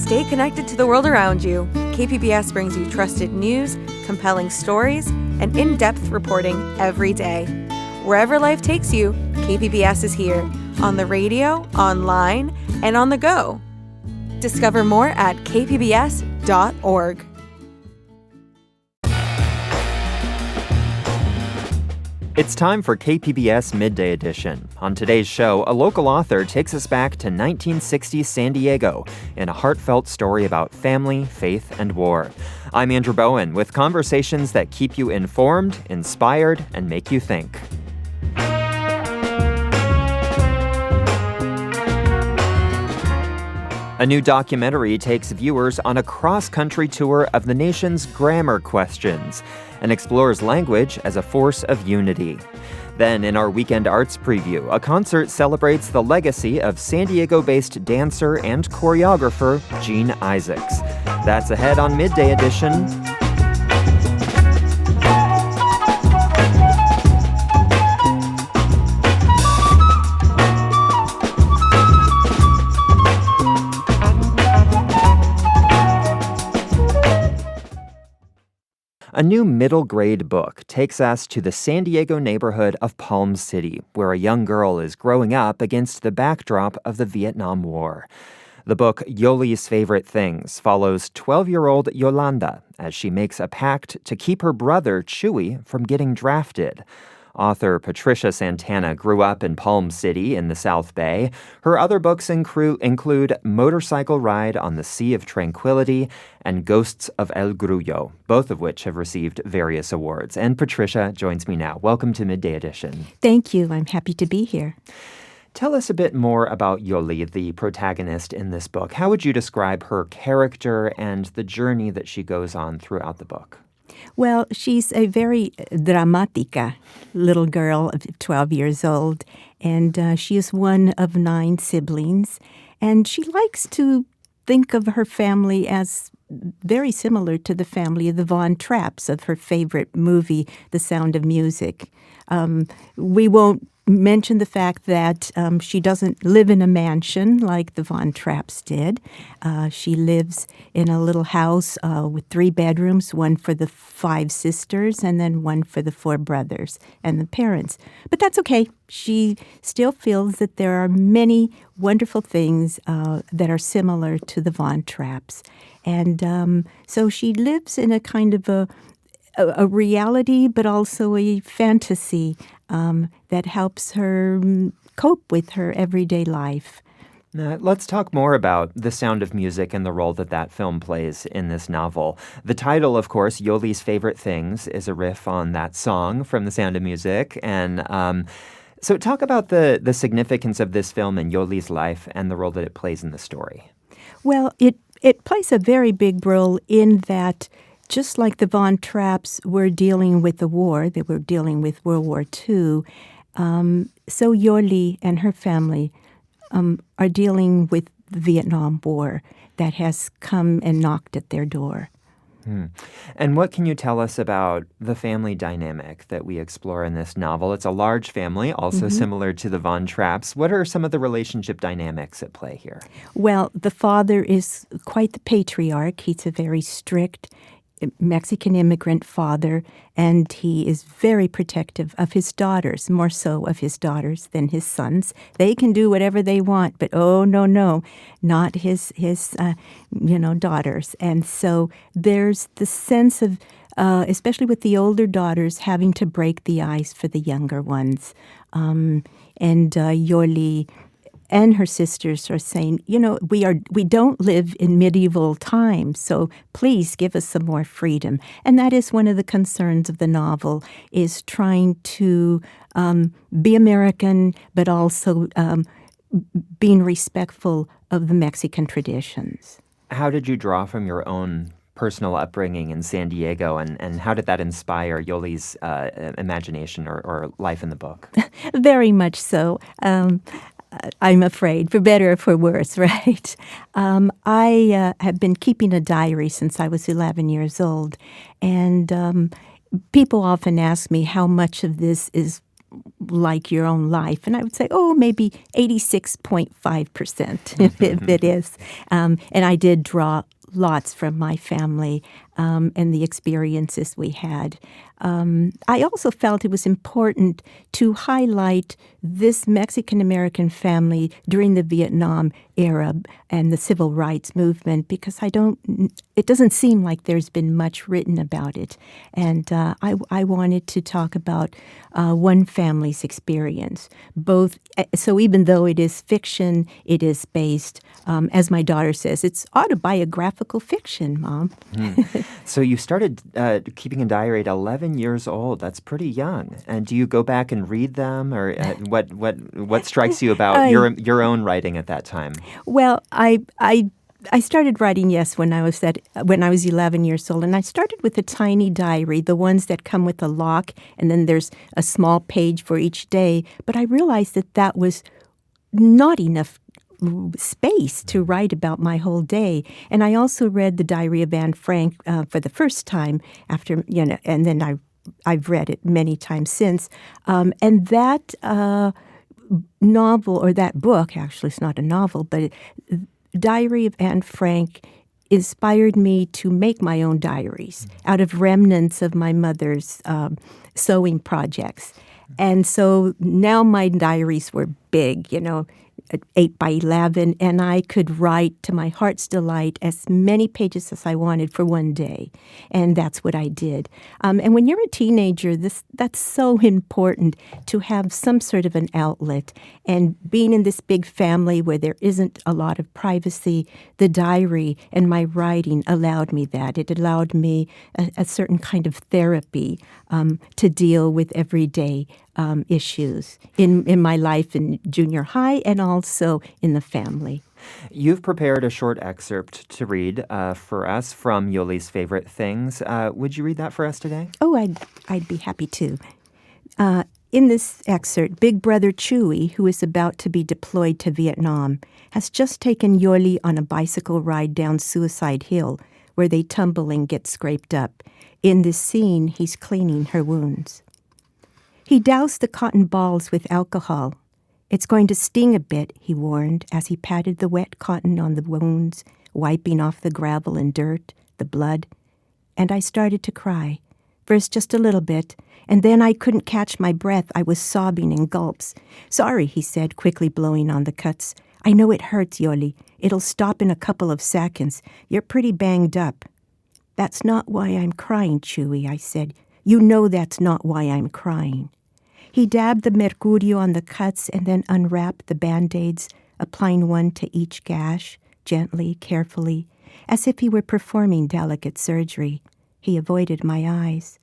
Stay connected to the world around you. KPBS brings you trusted news, compelling stories, and in-depth reporting every day. Wherever life takes you, KPBS is here, on the radio, online, and on the go. Discover more at kpbs.org. It's time for KPBS Midday Edition. On today's show, a local author takes us back to 1960s San Diego in a heartfelt story about family, faith, and war. I'm Andrew Bowen with conversations that keep you informed, inspired, and make you think. A new documentary takes viewers on a cross-country tour of the nation's grammar questions and explores language as a force of unity. Then, in our weekend arts preview, a concert celebrates the legacy of San Diego-based dancer and choreographer Gene Isaacs. That's ahead on Midday Edition. A new middle grade book takes us to the San Diego neighborhood of Palm City, where a young girl is growing up against the backdrop of the Vietnam War. The book Yoli's Favorite Things follows 12-year-old Yolanda as she makes a pact to keep her brother Chuy from getting drafted. Author Patricia Santana grew up in Palm City in the South Bay. Her other books include Motorcycle Ride on the Sea of Tranquility and Ghosts of El Grullo, both of which have received various awards. And Patricia joins me now. Welcome to Midday Edition. Thank you. I'm happy to be here. Tell us a bit more about Yoli, the protagonist in this book. How would you describe her character and the journey that she goes on throughout the book? Well, she's a very dramatica little girl of 12 years old, and she is one of 9 siblings, and she likes to think of her family as very similar to the family of the Von Trapps of her favorite movie, The Sound of Music. We won't mention the fact that she doesn't live in a mansion like the Von Trapps did. She lives in a little house with 3 bedrooms, one for the 5 sisters and then one for the 4 brothers and the parents. But that's okay. She still feels that there are many wonderful things that are similar to the Von Trapps. And so she lives in a kind of a reality, but also a fantasy that helps her cope with her everyday life. Now, let's talk more about The Sound of Music and the role that film plays in this novel. The title, of course, Yoli's Favorite Things, is a riff on that song from The Sound of Music. And so talk about the significance of this film in Yoli's life and the role that it plays in the story. Well, it plays a very big role in that just like the Von Trapps were dealing with the war, they were dealing with World War II, so Yoli and her family are dealing with the Vietnam War that has come and knocked at their door. And what can you tell us about the family dynamic that we explore in this novel? It's a large family, also similar to the Von Trapps. What are some of the relationship dynamics at play here? Well, the father is quite the patriarch. He's a very strict Mexican immigrant father, and he is very protective of his daughters, more so of his daughters than his sons. They can do whatever they want, but no, not his daughters. And so there's the sense of, especially with the older daughters, having to break the ice for the younger ones. And Yoli and her sisters are saying, we don't live in medieval times, so please give us some more freedom. And that is one of the concerns of the novel, is trying to be American, but also being respectful of the Mexican traditions. How did you draw from your own personal upbringing in San Diego, and how did that inspire Yoli's imagination or life in the book? Very much so. I'm afraid, for better or for worse, right? I have been keeping a diary since I was 11 years old, and people often ask me how much of this is like your own life? And I would say, maybe 86.5% if it is. And I did draw lots from my family and the experiences we had. I also felt it was important to highlight this Mexican-American family during the Vietnam era and the civil rights movement because it doesn't seem like there's been much written about it. And I wanted to talk about one family's experience. So even though it is fiction, it is based, as my daughter says, it's autobiographical fiction, Mom. So you started keeping a diary at 11 years old. That's pretty young. And do you go back and read them, or what strikes you about your own writing at that time? Well, I started writing, when I was 11 years old, and I started with a tiny diary, the ones that come with a lock, and then there's a small page for each day. But I realized that was not enough space to write about my whole day. And I also read the Diary of Anne Frank for the first time after, and then I've read it many times since. And that novel, or that book, actually it's not a novel, but Diary of Anne Frank inspired me to make my own diaries out of remnants of my mother's sewing projects. And so now my diaries were big, 8 by 11, and I could write to my heart's delight as many pages as I wanted for one day. And that's what I did. And when you're a teenager, that's so important to have some sort of an outlet. And being in this big family where there isn't a lot of privacy, the diary and my writing allowed me that. It allowed me a certain kind of therapy to deal with everyday issues in my life in junior high and also in the family. You've prepared a short excerpt to read for us from Yoli's Favorite Things. Would you read that for us today? Oh, I'd be happy to. In this excerpt, Big Brother Chuy, who is about to be deployed to Vietnam, has just taken Yoli on a bicycle ride down Suicide Hill, where they tumble and get scraped up. In this scene, he's cleaning her wounds. He doused the cotton balls with alcohol. "It's going to sting a bit," he warned as he patted the wet cotton on the wounds, wiping off the gravel and dirt, the blood. And I started to cry. First just a little bit, and then I couldn't catch my breath. I was sobbing in gulps. "Sorry," he said, quickly blowing on the cuts. "I know it hurts, Yoli. It'll stop in a couple of seconds. You're pretty banged up." "That's not why I'm crying, Chuy," I said. "You know that's not why I'm crying." He dabbed the mercurio on the cuts and then unwrapped the Band-Aids, applying one to each gash, gently, carefully, as if he were performing delicate surgery. He avoided my eyes.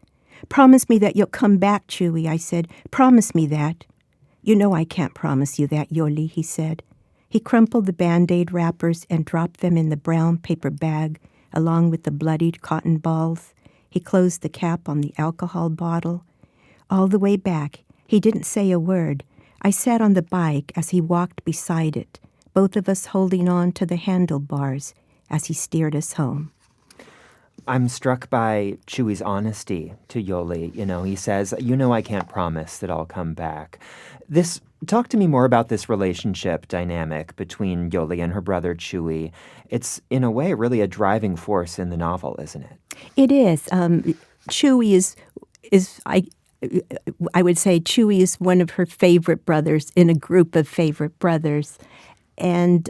"Promise me that you'll come back, Chuy," I said. "Promise me that." "You know I can't promise you that, Yoli," he said. He crumpled the Band-Aid wrappers and dropped them in the brown paper bag, along with the bloodied cotton balls. He closed the cap on the alcohol bottle. All the way back, he didn't say a word. I sat on the bike as he walked beside it, both of us holding on to the handlebars as he steered us home. I'm struck by Chuy's honesty to Yoli. He says, I can't promise that I'll come back. Talk to me more about this relationship dynamic between Yoli and her brother Chuy. It's, in a way, really a driving force in the novel, isn't it? It is. Chuy I would say Chuy is one of her favorite brothers in a group of favorite brothers. And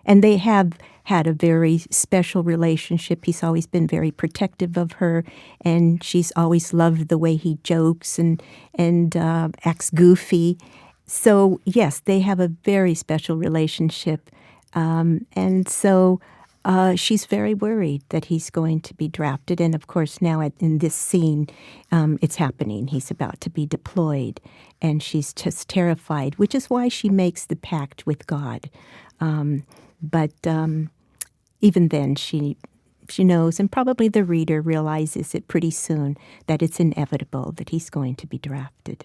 they have had a very special relationship. He's always been very protective of her, and she's always loved the way he jokes and acts goofy. So, yes, they have a very special relationship. And so she's very worried that he's going to be drafted. And, of course, now in this scene, it's happening. He's about to be deployed, and she's just terrified, which is why she makes the pact with God. But even then, she knows, and probably the reader realizes it pretty soon, that it's inevitable that he's going to be drafted.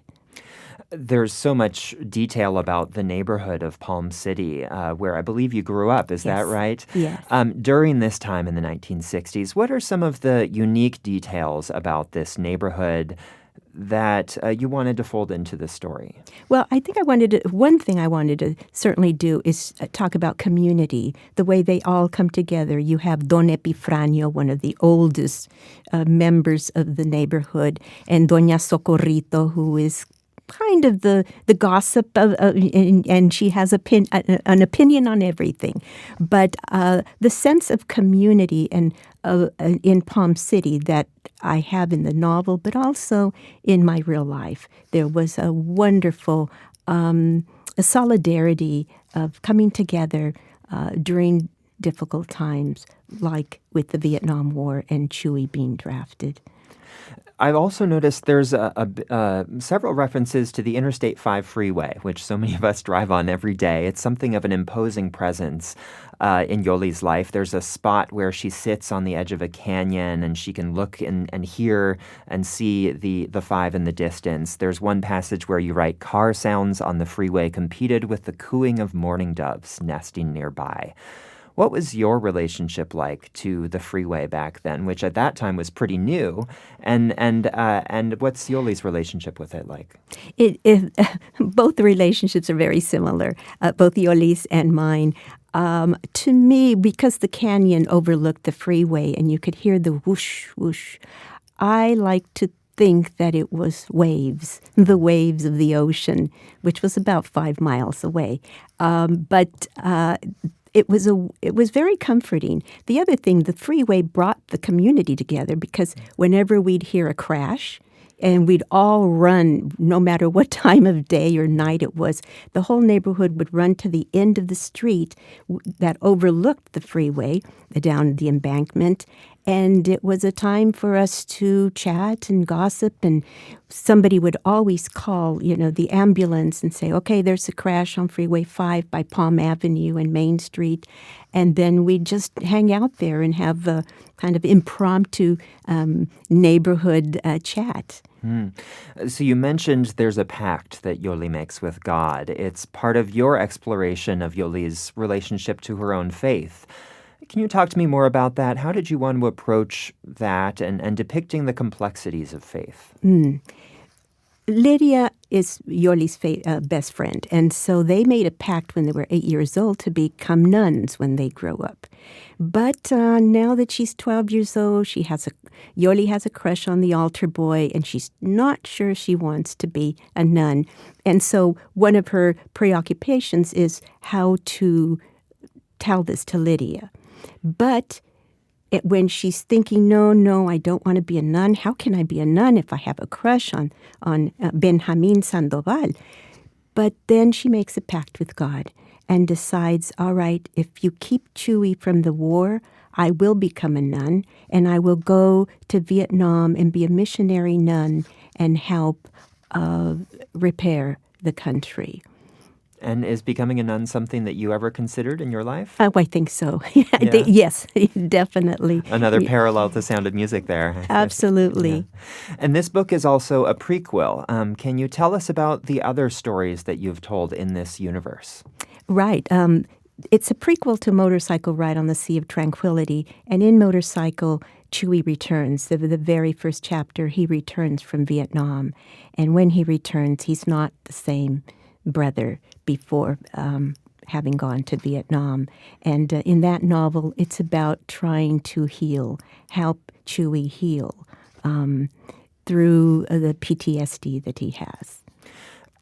There's so much detail about the neighborhood of Palm City, where I believe you grew up. Is that right? Yes. During this time in the 1960s, what are some of the unique details about this neighborhood that you wanted to fold into the story? Well, I think one thing I wanted to certainly do is talk about community, the way they all come together. You have Don Epifranio, one of the oldest members of the neighborhood, and Doña Socorrito, who is kind of the gossip and she has an opinion on everything. But the sense of community and in Palm City that I have in the novel, but also in my real life, there was a wonderful a solidarity of coming together during difficult times, like with the Vietnam War and Chuy being drafted. I've also noticed there's several references to the Interstate 5 freeway, which so many of us drive on every day. It's something of an imposing presence in Yoli's life. There's a spot where she sits on the edge of a canyon and she can look and hear and see the 5 in the distance. There's one passage where you write, car sounds on the freeway competed with the cooing of mourning doves nesting nearby. What was your relationship like to the freeway back then, which at that time was pretty new, and what's Yoli's relationship with it like? Both the relationships are very similar, both Yoli's and mine. To me, because the canyon overlooked the freeway and you could hear the whoosh, whoosh, I like to think that it was waves, the waves of the ocean, which was about 5 miles away. It was very comforting. The other thing, the freeway brought the community together because whenever we'd hear a crash, and we'd all run, no matter what time of day or night it was, the whole neighborhood would run to the end of the street that overlooked the freeway, down the embankment, and it was a time for us to chat and gossip, and somebody would always call, the ambulance and say, okay, there's a crash on Freeway 5 by Palm Avenue and Main Street, and then we'd just hang out there and have a kind of impromptu neighborhood chat. So you mentioned there's a pact that Yoli makes with God. It's part of your exploration of Yoli's relationship to her own faith. Can you talk to me more about that? How did you want to approach that and depicting the complexities of faith? Lydia is Yoli's best friend, and so they made a pact when they were 8 years old to become nuns when they grow up. But now that she's 12 years old, Yoli has a crush on the altar boy, and she's not sure she wants to be a nun. And so one of her preoccupations is how to tell this to Lydia. But when she's thinking, no, I don't want to be a nun. How can I be a nun if I have a crush on Benjamin Sandoval? But then she makes a pact with God and decides, all right, if you keep Chuy from the war, I will become a nun, and I will go to Vietnam and be a missionary nun and help repair the country. And is becoming a nun something that you ever considered in your life? Oh, I think so. Yes, definitely. Another parallel to Sound of Music there. Absolutely. Yeah. And this book is also a prequel. Can you tell us about the other stories that you've told in this universe? Right. It's a prequel to Motorcycle Ride on the Sea of Tranquility. And in Motorcycle, Chuy returns. The very first chapter, he returns from Vietnam. And when he returns, he's not the same brother before having gone to Vietnam. And in that novel, it's about trying to help Chuy heal through the PTSD that he has.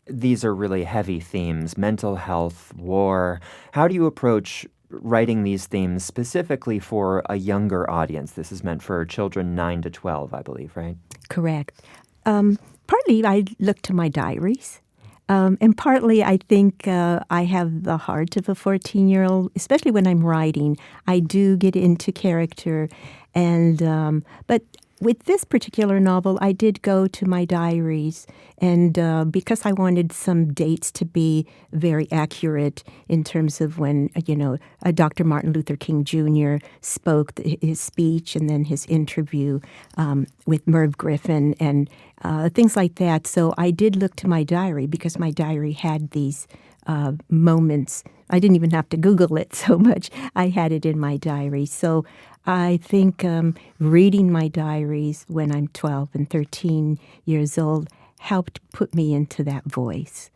These are really heavy themes, mental health, war. How do you approach writing these themes specifically for a younger audience? This is meant for children 9 to 12, I believe, right? Correct. Partly I look to my diaries. And partly, I think I have the heart of a 14-year-old, especially when I'm writing. I do get into character, but with this particular novel, I did go to my diaries, and because I wanted some dates to be very accurate in terms of when, Dr. Martin Luther King Jr. spoke his speech and then his interview with Merv Griffin and things like that. So I did look to my diary because my diary had these moments. I didn't even have to Google it so much. I had it in my diary. So I think reading my diaries when I'm 12 and 13 years old helped put me into that voice.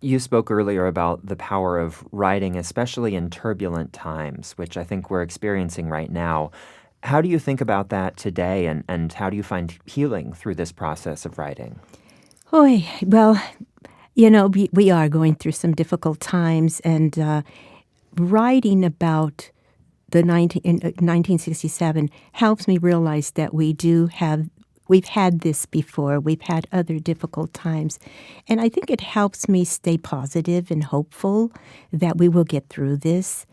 You spoke earlier about the power of writing, especially in turbulent times, which I think we're experiencing right now. How do you think about that today, and how do you find healing through this process of writing? Oy, well, we are going through some difficult times, and writing about the 1967 helps me realize that we've had this before. We've had other difficult times. And I think it helps me stay positive and hopeful that we will get through this.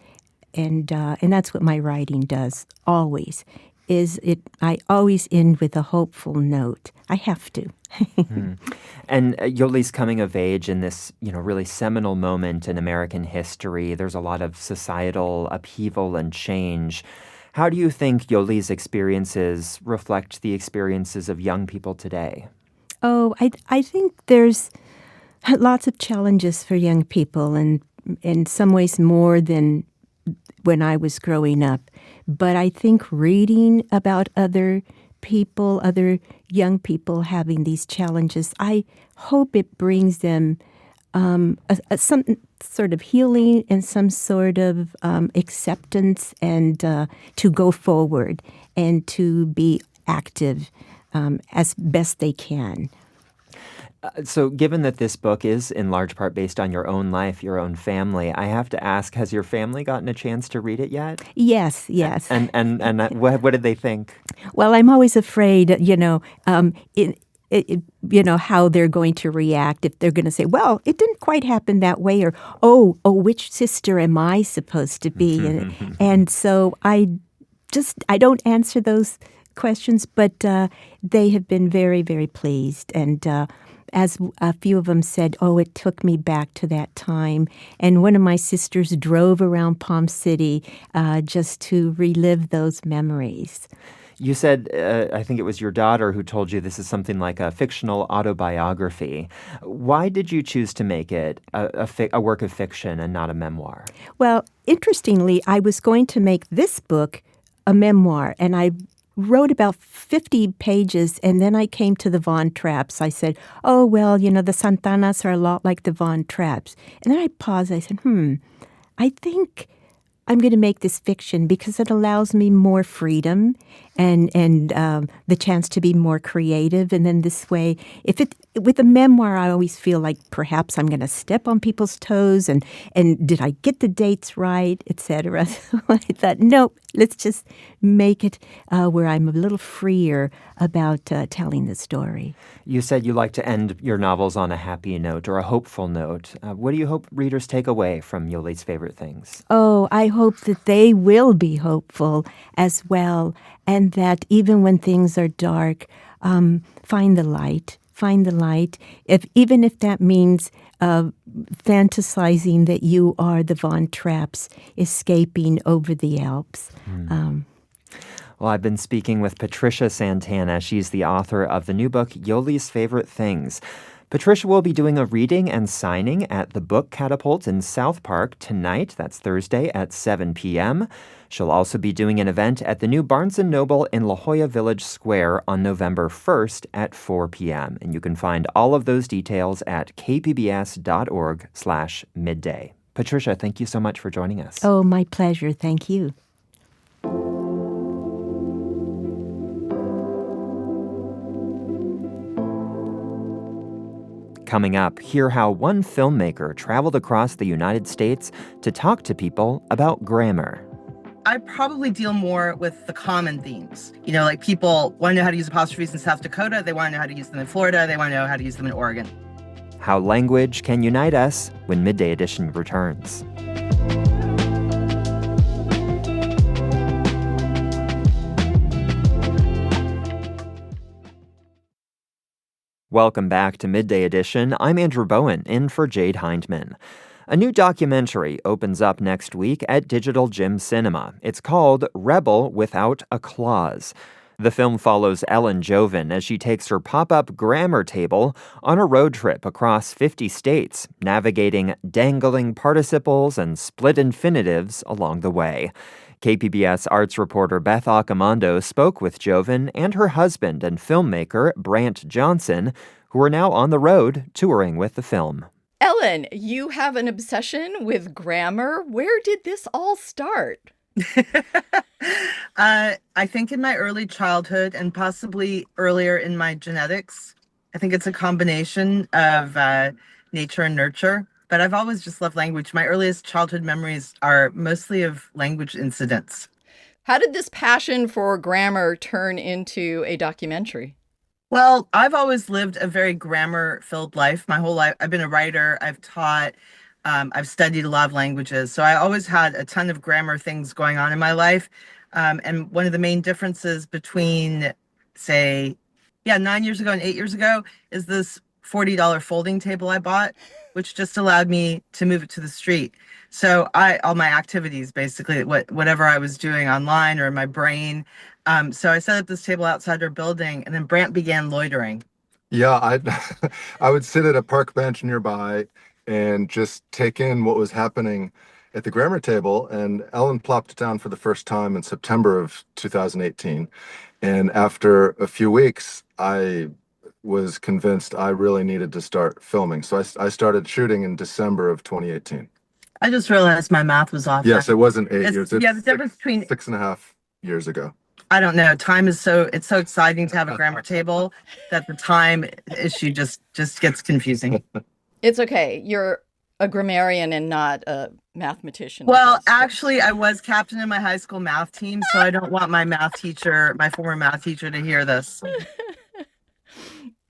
And that's what my writing does always. I always end with a hopeful note. I have to. And Yoli's coming of age in this, really seminal moment in American history. There's a lot of societal upheaval and change. How do you think Yoli's experiences reflect the experiences of young people today? Oh, I think there's lots of challenges for young people, and in some ways more than when I was growing up. But I think reading about other people, other young people having these challenges, I hope it brings them some sort of healing and some sort of acceptance, and to go forward and to be active as best they can. So given that this book is in large part based on your own life, your own family, I have to ask, has your family gotten a chance to read it yet? Yes. And what did they think? Well, I'm always afraid, how they're going to react, if they're going to say, well, it didn't quite happen that way, or, oh, which sister am I supposed to be? And so I don't answer those questions, but they have been very, very pleased. And as a few of them said, it took me back to that time. And one of my sisters drove around Palm City just to relive those memories. You said, I think it was your daughter who told you this is something like a fictional autobiography. Why did you choose to make it a work of fiction and not a memoir? Well, interestingly, I was going to make this book a memoir, and I wrote about 50 pages, and then I came to the Von Trapps. I said, the Santanas are a lot like the Von Trapps. And then I paused. I said, I think I'm going to make this fiction because it allows me more freedom and the chance to be more creative. And then this way, with a memoir, I always feel like perhaps I'm going to step on people's toes and did I get the dates right, etc. So I thought, nope, let's just make it where I'm a little freer about telling the story. You said you like to end your novels on a happy note or a hopeful note. What do you hope readers take away from Yoli's favorite things? Oh, I hope that they will be hopeful as well, and that even when things are dark, find the light. Find the light, even if that means fantasizing that you are the Von Trapps escaping over the Alps. Well, I've been speaking with Patricia Santana. She's the author of the new book, Yoli's Favorite Things. Patricia will be doing a reading and signing at the Book Catapult in South Park tonight. That's Thursday at 7 p.m. She'll also be doing an event at the new Barnes & Noble in La Jolla Village Square on November 1st at 4 p.m. And you can find all of those details at kpbs.org/midday. Patricia, thank you so much for joining us. Oh, my pleasure. Thank you. Coming up, hear how one filmmaker traveled across the United States to talk to people about grammar. I probably deal more with the common themes. Like people want to know how to use apostrophes in South Dakota. They want to know how to use them in Florida. They want to know how to use them in Oregon. How language can unite us when Midday Edition returns. Welcome back to Midday Edition. I'm Andrew Bowen, in for Jade Hindman. A new documentary opens up next week at Digital Gym Cinema. It's called Rebel Without a Clause. The film follows Ellen Jovin as she takes her pop-up grammar table on a road trip across 50 states, navigating dangling participles and split infinitives along the way. KPBS arts reporter Beth Accomando spoke with Jovin and her husband and filmmaker Brandt Johnson, who are now on the road touring with the film. Ellen, you have an obsession with grammar. Where did this all start? I think in my early childhood and possibly earlier in my genetics. I think it's a combination of nature and nurture. But I've always just loved language. My earliest childhood memories are mostly of language incidents. How did this passion for grammar turn into a documentary? Well, I've always lived a very grammar-filled life. My whole life, I've been a writer, I've taught, I've studied a lot of languages. So I always had a ton of grammar things going on in my life. And one of the main differences between, say, 9 years ago and 8 years ago is this $40 folding table I bought, which just allowed me to move it to the street. So all my activities, basically, whatever I was doing online or in my brain. So I set up this table outside our building, and then Brandt began loitering. Yeah, I would sit at a park bench nearby and just take in what was happening at the grammar table. And Ellen plopped down for the first time in September of 2018. And after a few weeks, I was convinced I really needed to start filming. So I started shooting in December of 2018. I just realized my math was off. Yes, it wasn't 8 years. The difference between 6.5 years ago. I don't know. Time is it's so exciting to have a grammar table that the time issue just gets confusing. It's okay. You're a grammarian and not a mathematician. Well, actually, I was captain in my high school math team, so I don't want my former math teacher, to hear this.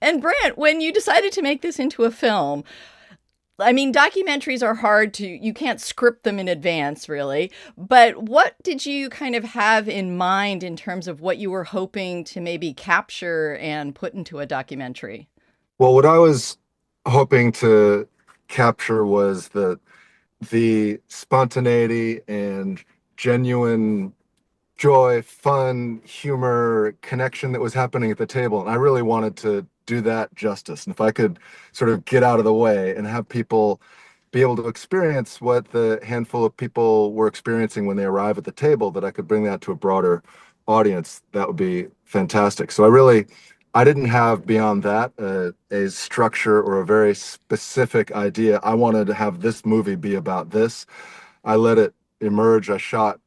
And Brandt, when you decided to make this into a film, I mean, documentaries are hard you can't script them in advance, really. But what did you kind of have in mind in terms of what you were hoping to maybe capture and put into a documentary? Well, what I was hoping to capture was the spontaneity and genuine joy, fun, humor, connection that was happening at the table. And I really wanted to do that justice. And if I could sort of get out of the way and have people be able to experience what the handful of people were experiencing when they arrive at the table, that I could bring that to a broader audience, that would be fantastic. So I didn't have beyond that a structure or a very specific idea. I wanted to have this movie be about this. I let it emerge. I shot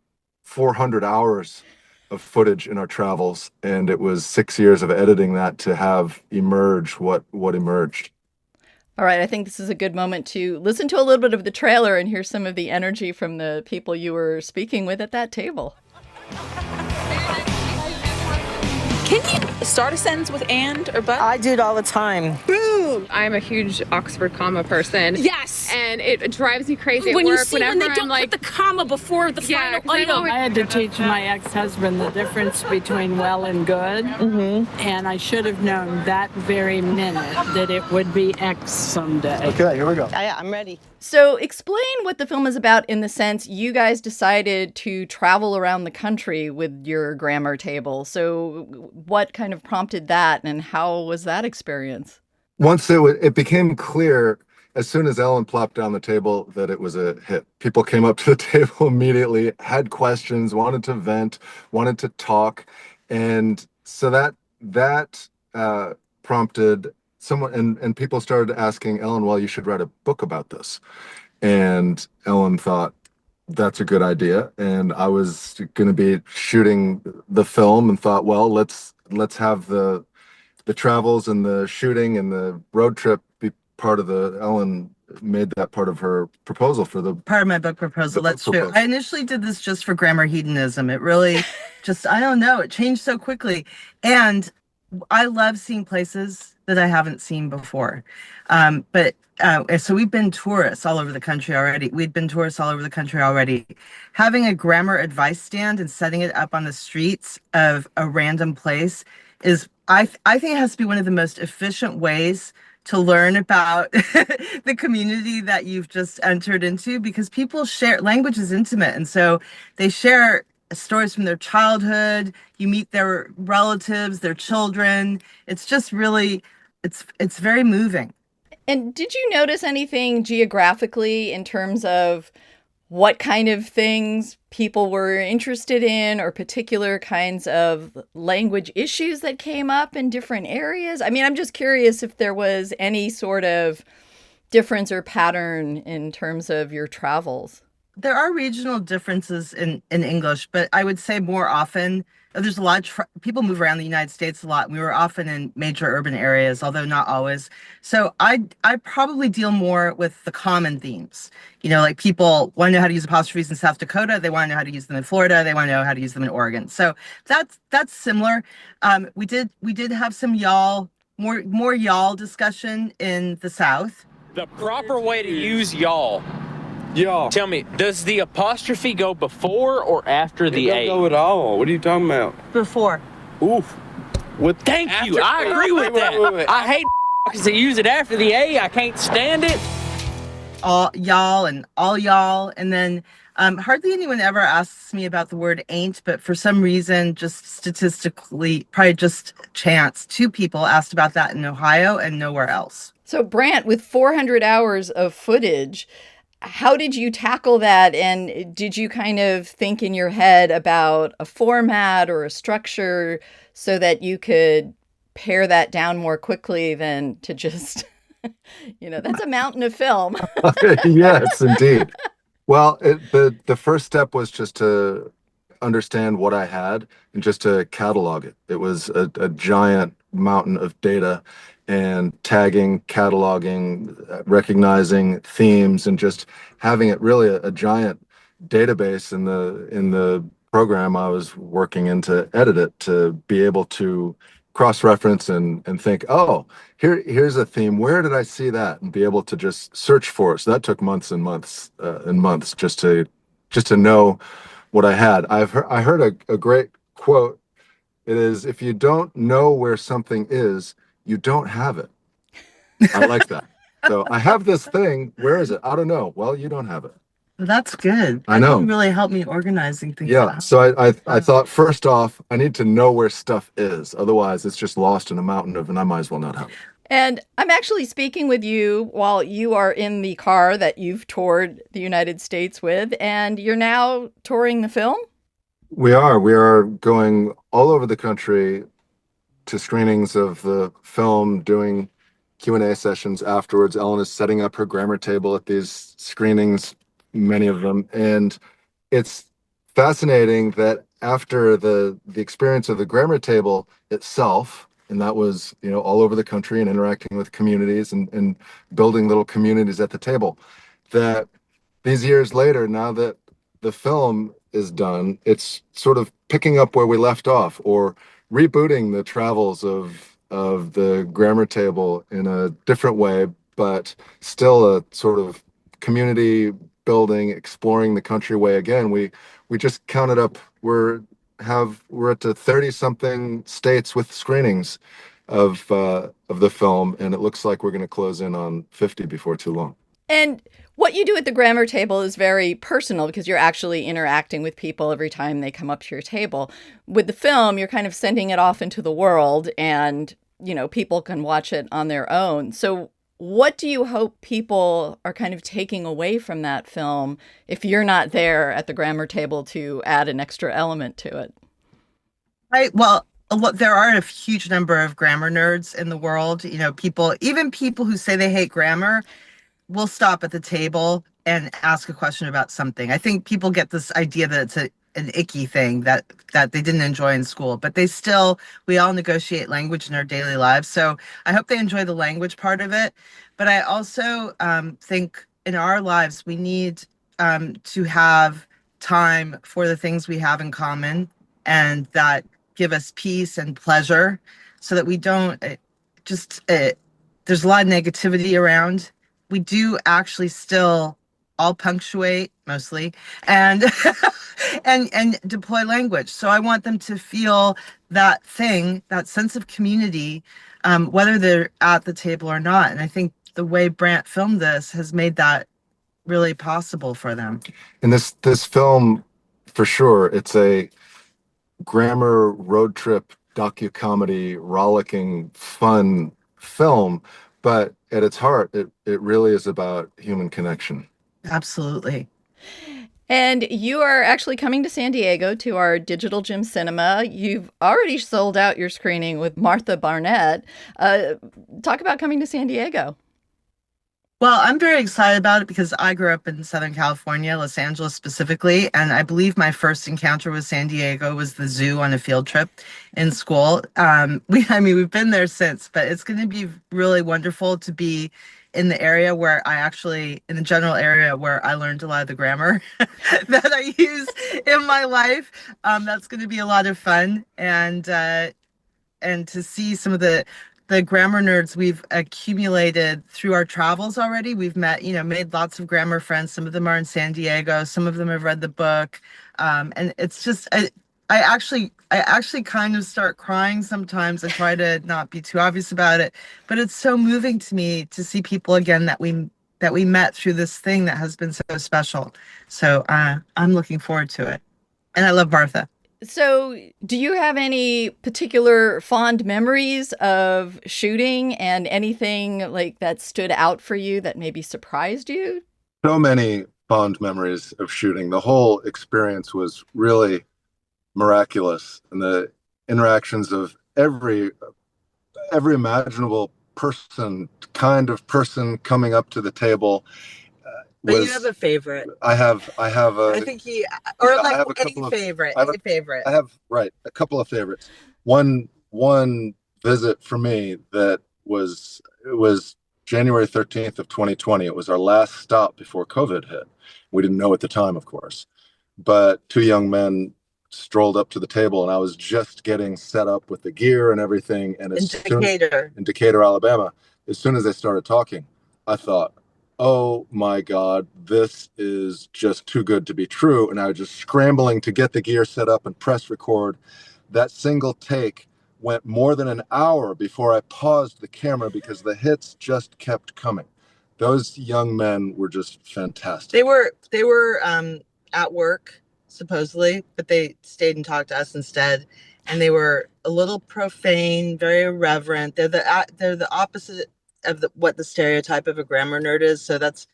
400 hours of footage in our travels, and it was 6 years of editing that to have emerge what emerged. All right, I think this is a good moment to listen to a little bit of the trailer and hear some of the energy from the people you were speaking with at that table. Can you start a sentence with and or but? I do it all the time. Boom! I'm a huge Oxford comma person. Yes! And it drives me crazy at when work you see whenever when they don't I'm like, put the comma before the Yeah, 'cause final I'm item. always- I had to teach my ex-husband the difference between well and good, and I should have known that very minute that it would be X someday. Okay, here we go. Yeah, I'm ready. So explain what the film is about in the sense you guys decided to travel around the country with your grammar table. So what kind of prompted that, and how was that experience? Once it became clear, as soon as Ellen plopped down the table, that it was a hit. People came up to the table immediately, had questions, wanted to vent, wanted to talk. And so that prompted someone, and people started asking Ellen, well, you should write a book about this. And Ellen thought, that's a good idea. And I was going to be shooting the film and thought, well, let's have the travels and the shooting and the road trip be part of Ellen made that part of her proposal for the part of my book proposal. That's true. proposal. I initially did this just for grammar hedonism. It really I don't know, it changed so quickly. And I love seeing places that I haven't seen before. So we've been tourists all over the country already. Having a grammar advice stand and setting it up on the streets of a random place is, I think it has to be one of the most efficient ways to learn about the community that you've just entered into, because people share, language is intimate. And so they share stories from their childhood. You meet their relatives, their children. It's just really, it's very moving. And did you notice anything geographically in terms of what kind of things people were interested in or particular kinds of language issues that came up in different areas? I mean, I'm just curious if there was any sort of difference or pattern in terms of your travels. There are regional differences in English, but I would say more often there's a lot of people move around the United States a lot. We were often in major urban areas, although not always. So I probably deal more with the common themes. Like people want to know how to use apostrophes in South Dakota. They want to know how to use them in Florida. They want to know how to use them in Oregon. So that's similar. We did have some more y'all discussion in the South. The proper way to use y'all. Y'all. Tell me, does the apostrophe go before or after the A? It don't go at all. What are you talking about? Before. Oof. Thank you. I agree with that. Wait. I hate because they use it after the A. I can't stand it. All y'all and all y'all. And then hardly anyone ever asks me about the word ain't, but for some reason, just statistically, probably just chance, 2 people asked about that in Ohio and nowhere else. So Brandt, with 400 hours of footage, how did you tackle that? And did you kind of think in your head about a format or a structure so that you could pare that down more quickly than to just, that's a mountain of film. Yes, indeed. Well, the first step was just to understand what I had and just to catalog it. It was a giant mountain of data and tagging, cataloging, recognizing themes, and just having it really a giant database in the program I was working in to edit it, to be able to cross-reference and think, oh, here's a theme. Where did I see that? And be able to just search for it. So that took months and months and months just to know what I had. I heard a great quote. It is, if you don't know where something is, you don't have it. I like that. So I have this thing. Where is it? I don't know. Well, you don't have it. That's good. I know. That really helped me organizing things. Yeah. So I thought, first off, I need to know where stuff is. Otherwise, it's just lost in a mountain and I might as well not have it. And I'm actually speaking with you while you are in the car that you've toured the United States with, and you're now touring the film? We are going all over the country to screenings of the film, doing Q&A sessions afterwards. Ellen is setting up her grammar table at these screenings, many of them. And it's fascinating that after the experience of the grammar table itself, and that was, all over the country and interacting with communities and building little communities at the table, that these years later, now that the film is done, it's sort of picking up where we left off, or rebooting the travels of the grammar table in a different way, but still a sort of community building, exploring the country way again. We just counted up, we're at the 30-something states with screenings of the film, and it looks like we're going to close in on 50 before too long. And what you do at the grammar table is very personal because you're actually interacting with people every time they come up to your table. With the film, you're kind of sending it off into the world and, people can watch it on their own. So what do you hope people are kind of taking away from that film if you're not there at the grammar table to add an extra element to it? Right. Well, there are a huge number of grammar nerds in the world. Even people who say they hate grammar will stop at the table and ask a question about something. I think people get this idea that it's an icky thing that they didn't enjoy in school, but we all negotiate language in our daily lives. So I hope they enjoy the language part of it. But I also think in our lives, we need to have time for the things we have in common and that give us peace and pleasure, so that we don't there's a lot of negativity around. We do actually still all punctuate mostly and and deploy language. So I want them to feel that sense of community, whether they're at the table or not. And I think the way Brandt filmed this has made that really possible for them. And this film, for sure, it's a grammar road trip docu-comedy, rollicking, fun film, but at its heart, it really is about human connection. Absolutely. And you are actually coming to San Diego to our Digital Gym Cinema. You've already sold out your screening with Martha Barnett. Talk about coming to San Diego. Well, I'm very excited about it because I grew up in Southern California, Los Angeles specifically, and I believe my first encounter with San Diego was the zoo on a field trip in school. We've been there since, but it's going to be really wonderful to be in the area in the general area where I learned a lot of the grammar that I use in my life. That's going to be a lot of fun, and to see some of the grammar nerds we've accumulated through our travels already. We've made lots of grammar friends. Some of them are in San Diego. Some of them have read the book. And it's just, I actually kind of start crying sometimes. I try to not be too obvious about it, but it's so moving to me to see people again that we met through this thing that has been so special. So I'm looking forward to it. And I love Martha. So do you have any particular fond memories of shooting and anything like that stood out for you that maybe surprised you? So many fond memories of shooting. The whole experience was really miraculous, and the interactions of every imaginable kind of person coming up to the table. But you have a favorite. I have a. I think I have a couple of favorite. I have a couple of favorites. One visit for me it was January 13th of 2020. It was our last stop before COVID hit. We didn't know at the time, of course, but two young men strolled up to the table, and I was just getting set up with the gear and everything. And in Decatur, Alabama. As soon as they started talking, I thought, oh my God, this is just too good to be true. And I was just scrambling to get the gear set up and press record. That single take went more than an hour before I paused the camera because the hits just kept coming. Those young men were just fantastic. They were at work, supposedly, but they stayed and talked to us instead. And they were a little profane, very irreverent. They're the opposite of what the stereotype of a grammar nerd is. So that's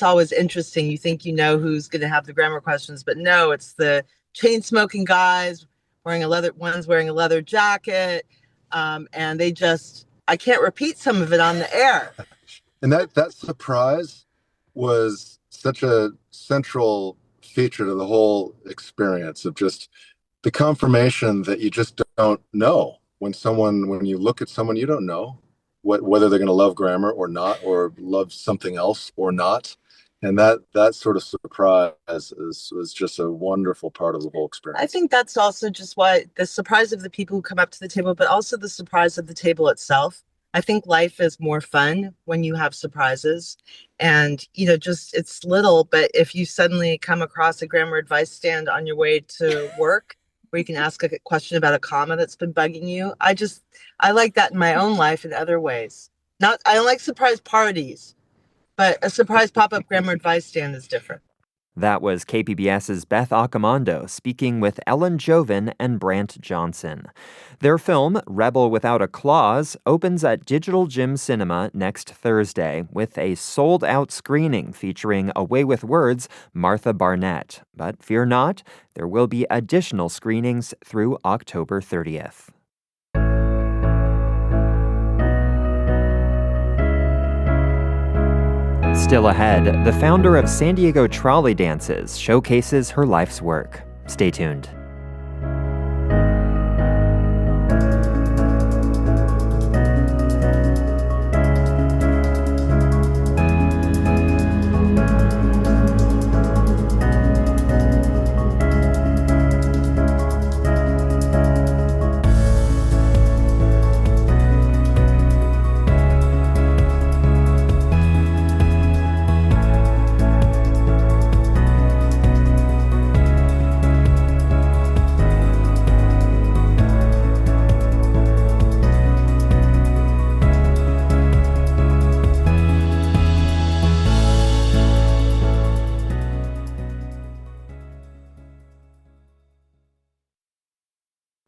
always interesting. You think you know who's going to have the grammar questions, but no, it's the chain smoking guys one's wearing a leather jacket. And I can't repeat some of it on the air. And that surprise was such a central feature to the whole experience of just the confirmation that you just don't know when you look at someone you don't know whether they're going to love grammar or not, or love something else or not. And that sort of surprise was just a wonderful part of the whole experience. I think that's also just why the surprise of the people who come up to the table, but also the surprise of the table itself. I think life is more fun when you have surprises, and it's little, but if you suddenly come across a grammar advice stand on your way to work where you can ask a question about a comma that's been bugging you, I like that in my own life in other ways. I don't like surprise parties, but a surprise pop-up grammar advice stand is different. That was KPBS's Beth Accomando speaking with Ellen Jovin and Brandt Johnson. Their film, Rebel Without a Clause, opens at Digital Gym Cinema next Thursday with a sold-out screening featuring Away with Words' Martha Barnett. But fear not, there will be additional screenings through October 30th. Still ahead, the founder of San Diego Trolley Dances showcases her life's work. Stay tuned.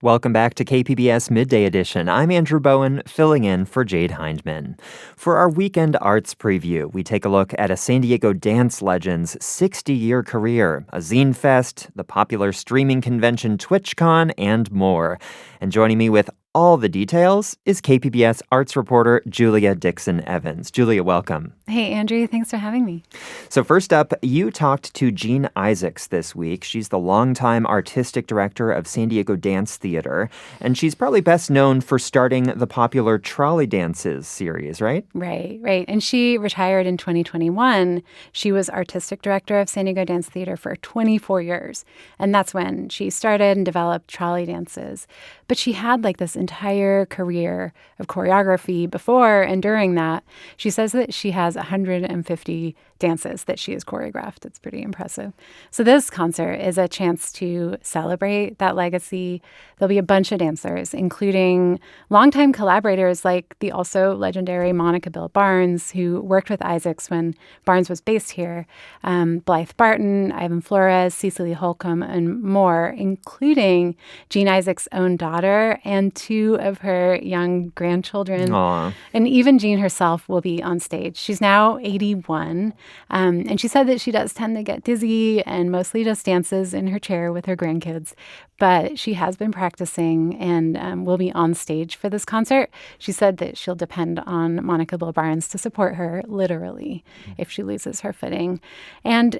Welcome back to KPBS Midday Edition. I'm Andrew Bowen, filling in for Jade Hindman. For our weekend arts preview, we take a look at a San Diego dance legend's 60-year career, a zine fest, the popular streaming convention TwitchCon, and more. And joining me with all the details is KPBS arts reporter Julia Dixon Evans. Julia, welcome. Hey, Andrew. Thanks for having me. So first up, you talked to Jean Isaacs this week. She's the longtime artistic director of San Diego Dance Theater, and she's probably best known for starting the popular Trolley Dances series, right? Right. And she retired in 2021. She was artistic director of San Diego Dance Theater for 24 years, and that's when she started and developed Trolley Dances. But she had like this entire career of choreography before and during that. She says that she has 150 dances that she has choreographed. It's pretty impressive. So this concert is a chance to celebrate that legacy. There'll be a bunch of dancers, including longtime collaborators like the also legendary Monica Bill Barnes, who worked with Isaacs when Barnes was based here, Blythe Barton, Ivan Flores, Cecily Holcomb, and more, including Jean Isaacs' own daughter and two of her young grandchildren. Aww. And even Jean herself will be on stage. She's now 81. And she said that she does tend to get dizzy and mostly just dances in her chair with her grandkids. But she has been practicing and will be on stage for this concert. She said that she'll depend on Monica Bill Barnes to support her, literally, if she loses her footing. And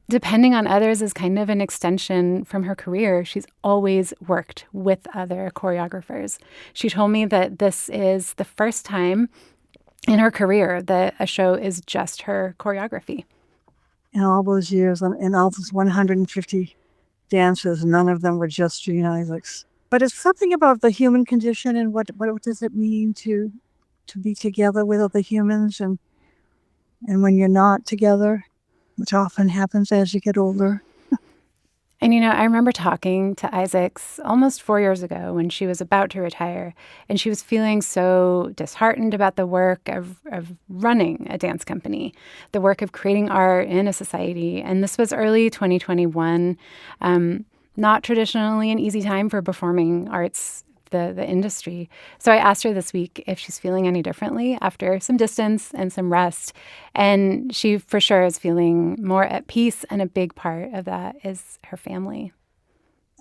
depending on others is kind of an extension from her career. She's always worked with other choreographers. She told me that this is the first time in her career that a show is just her choreography. In all those years, in all those 150 dances, none of them were just Jean Isaacs. But it's something about the human condition and what does it mean to be together with other humans and when you're not together, which often happens as you get older. And, I remember talking to Isaacs almost 4 years ago when she was about to retire, and she was feeling so disheartened about the work of running a dance company, the work of creating art in a society. And this was early 2021, not traditionally an easy time for performing arts, the industry. So I asked her this week if she's feeling any differently after some distance and some rest. And she for sure is feeling more at peace, and a big part of that is her family.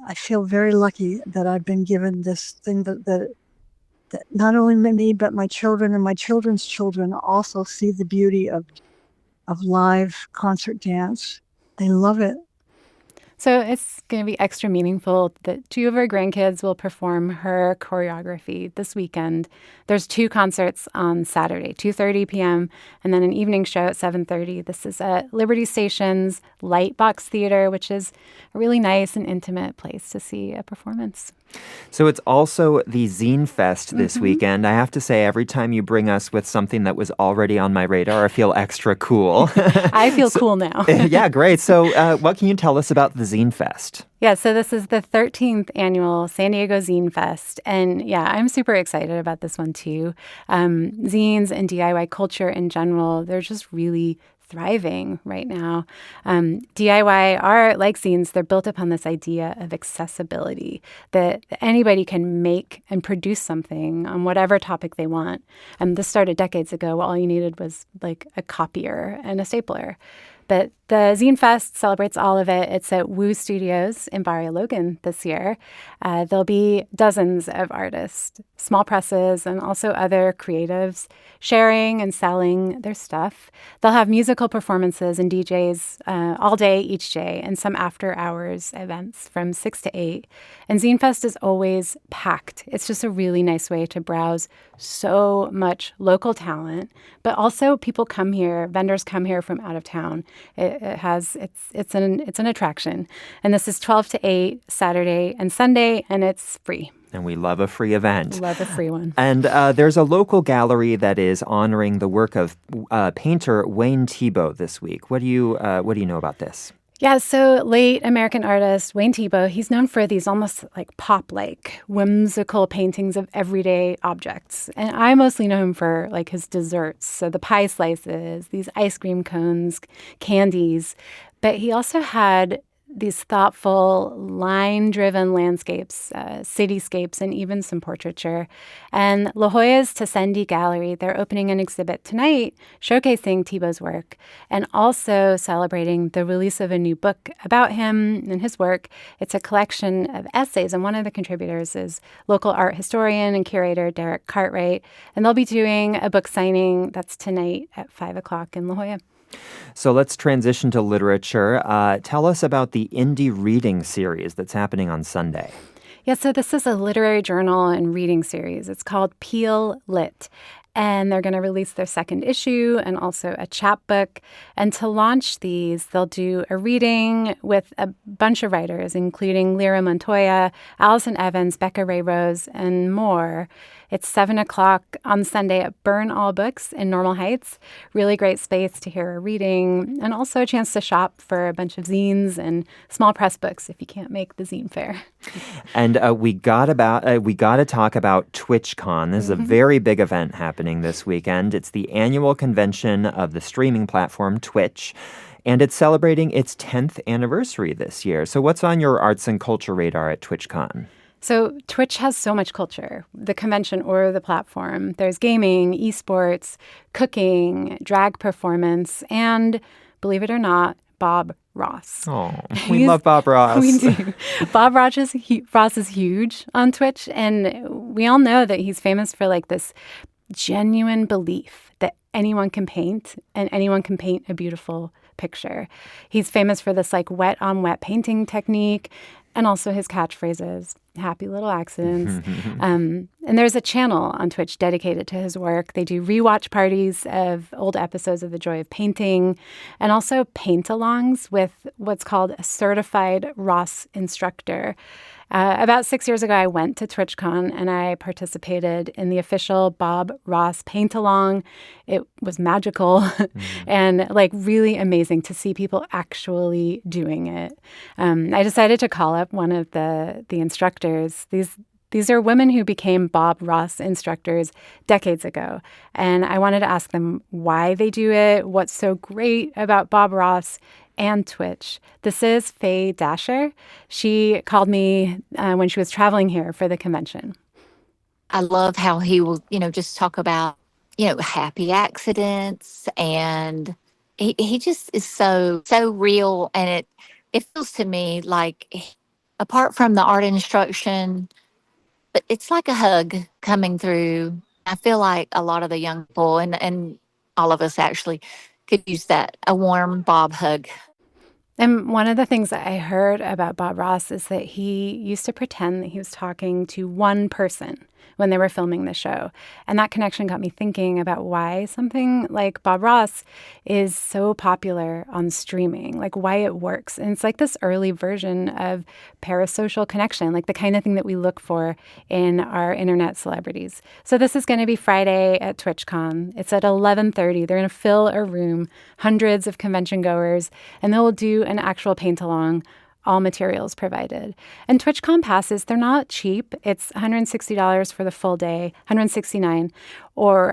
I feel very lucky that I've been given this thing that not only me, but my children and my children's children also see the beauty of live concert dance. They love it. So it's going to be extra meaningful that two of her grandkids will perform her choreography this weekend. There's two concerts on Saturday, 2:30 p.m., and then an evening show at 7:30. This is at Liberty Station's Lightbox Theater, which is a really nice and intimate place to see a performance. So it's also the Zine Fest this weekend. I have to say, every time you bring us with something that was already on my radar, I feel extra cool. I feel cool now. Yeah, great. So what can you tell us about the Zine Fest? Yeah, so this is the 13th annual San Diego Zine Fest. And yeah, I'm super excited about this one too. Zines and DIY culture in general, they're just really thriving right now. DIY art, like zines, they're built upon this idea of accessibility, that anybody can make and produce something on whatever topic they want. This started decades ago. All you needed was like a copier and a stapler. But the Zine Fest celebrates all of it. It's at Woo Studios in Barrio Logan this year. There'll be dozens of artists, small presses, and also other creatives sharing and selling their stuff. They'll have musical performances and DJs all day, each day, and some after-hours events from 6 to 8. And Zine Fest is always packed. It's just a really nice way to browse so much local talent, but also people come here, vendors come here from out of town. It's an attraction. And this is 12 to 8 Saturday and Sunday, and it's free. And we love a free event. Love a free one. And there's a local gallery that is honoring the work of painter Wayne Thiebaud this week. What do you know about this? Yeah, so late American artist Wayne Thiebaud, he's known for these almost like pop-like, whimsical paintings of everyday objects. And I mostly know him for like his desserts, so the pie slices, these ice cream cones, candies. But he also had these thoughtful, line-driven landscapes, cityscapes, and even some portraiture. And La Jolla's Tassendi Gallery, they're opening an exhibit tonight showcasing Thibault's work and also celebrating the release of a new book about him and his work. It's a collection of essays, and one of the contributors is local art historian and curator Derek Cartwright. And they'll be doing a book signing that's tonight at 5 o'clock in La Jolla. So let's transition to literature. Tell us about the indie reading series that's happening on Sunday. Yeah, so this is a literary journal and reading series. It's called Peel Lit. And they're going to release their second issue and also a chapbook. And to launch these, they'll do a reading with a bunch of writers, including Lyra Montoya, Allison Evans, Becca Ray Rose, and more. It's 7 o'clock on Sunday at Burn All Books in Normal Heights. Really great space to hear a reading and also a chance to shop for a bunch of zines and small press books if you can't make the zine fair. And we got to talk about TwitchCon. This is a very big event happening this weekend. It's the annual convention of the streaming platform Twitch, and it's celebrating its 10th anniversary this year. So what's on your arts and culture radar at TwitchCon? So Twitch has so much culture, the convention or the platform. There's gaming, esports, cooking, drag performance, and, believe it or not, Bob Ross. Oh, we love Bob Ross. We do. Bob Ross is huge on Twitch, and we all know that he's famous for like this genuine belief that anyone can paint and anyone can paint a beautiful picture. He's famous for this like wet on wet painting technique, and also his catchphrases, happy little accidents. And there's a channel on Twitch dedicated to his work. They do rewatch parties of old episodes of The Joy of Painting and also paint-alongs with what's called a certified Ross instructor. About 6 years ago, I went to TwitchCon and I participated in the official Bob Ross paint-along. It was magical and like really amazing to see people actually doing it. I decided to call up one of the instructors. These are women who became Bob Ross instructors decades ago. And I wanted to ask them why they do it, what's so great about Bob Ross and Twitch. This is Faye Dasher. She called me when she was traveling here for the convention. I love how he will, just talk about, happy accidents. And he just is so real. And it feels to me like, apart from the art instruction, but it's like a hug coming through. I feel like a lot of the young people and all of us actually could use that, a warm Bob hug. And one of the things that I heard about Bob Ross is that he used to pretend that he was talking to one person when they were filming the show. And that connection got me thinking about why something like Bob Ross is so popular on streaming, like why it works. And it's like this early version of parasocial connection, like the kind of thing that we look for in our internet celebrities. So this is going to be Friday at TwitchCon. It's at 11:30. They're going to fill a room, hundreds of convention goers, and they'll do an actual paint-along, all materials provided. And TwitchCon passes, they're not cheap. It's $160 for the full day, $169, or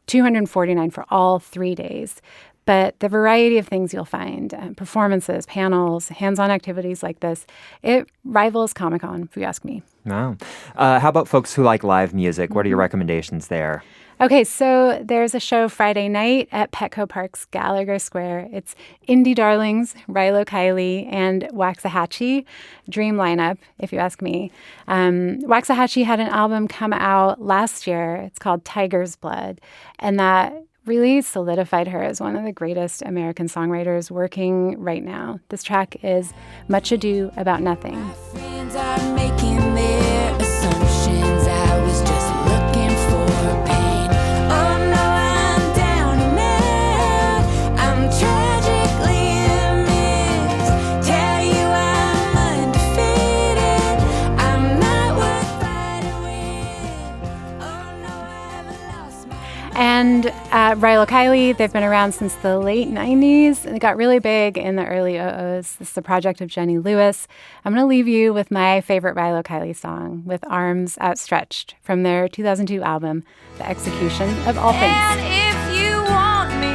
$249 for all 3 days. But the variety of things you'll find, performances, panels, hands-on activities like this, it rivals Comic-Con, if you ask me. Wow. How about folks who like live music? What are your recommendations there? Okay, so there's a show Friday night at Petco Park's Gallagher Square. It's Indie Darlings, Rilo Kiley, and Waxahachie. Dream lineup, if you ask me. Waxahachie had an album come out last year. It's called Tiger's Blood, and that really solidified her as one of the greatest American songwriters working right now. This track is Much Ado About Nothing. My friends are making their assumptions. I was just looking for pain. Oh no, I'm down and out. I'm tragically amiss. Tell you I'm undefeated. I'm not worth fighting with. Oh no, I haven't lost my. And Rilo Kiley, they've been around since the late 90s. And they got really big in the early 00s. This is the project of Jenny Lewis. I'm going to leave you with my favorite Rilo Kiley song, With Arms Outstretched, from their 2002 album, The Execution of All Things. And if you want me,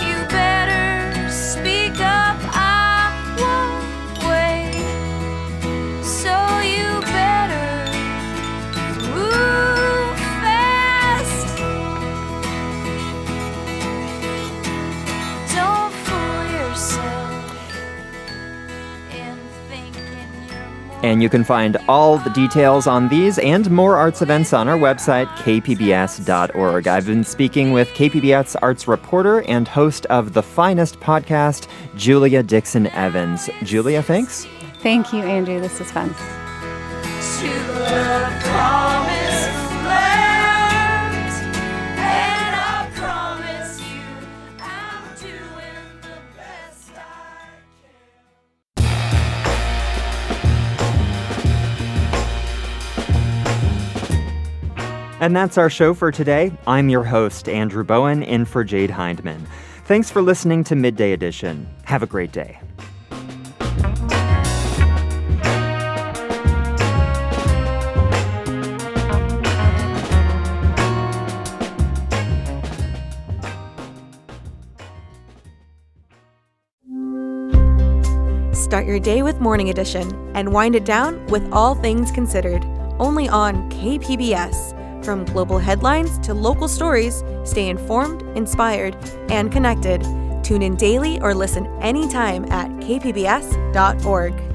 you better speak up. I won't And you can find all the details on these and more arts events on our website, kpbs.org. I've been speaking with KPBS arts reporter and host of The Finest podcast, Julia Dixon Evans. Julia, thanks. Thank you, Andrew. This was fun. And that's our show for today. I'm your host, Andrew Bowen, in for Jade Hindman. Thanks for listening to Midday Edition. Have a great day. Start your day with Morning Edition and wind it down with All Things Considered, only on KPBS. From global headlines to local stories, stay informed, inspired, and connected. Tune in daily or listen anytime at kpbs.org.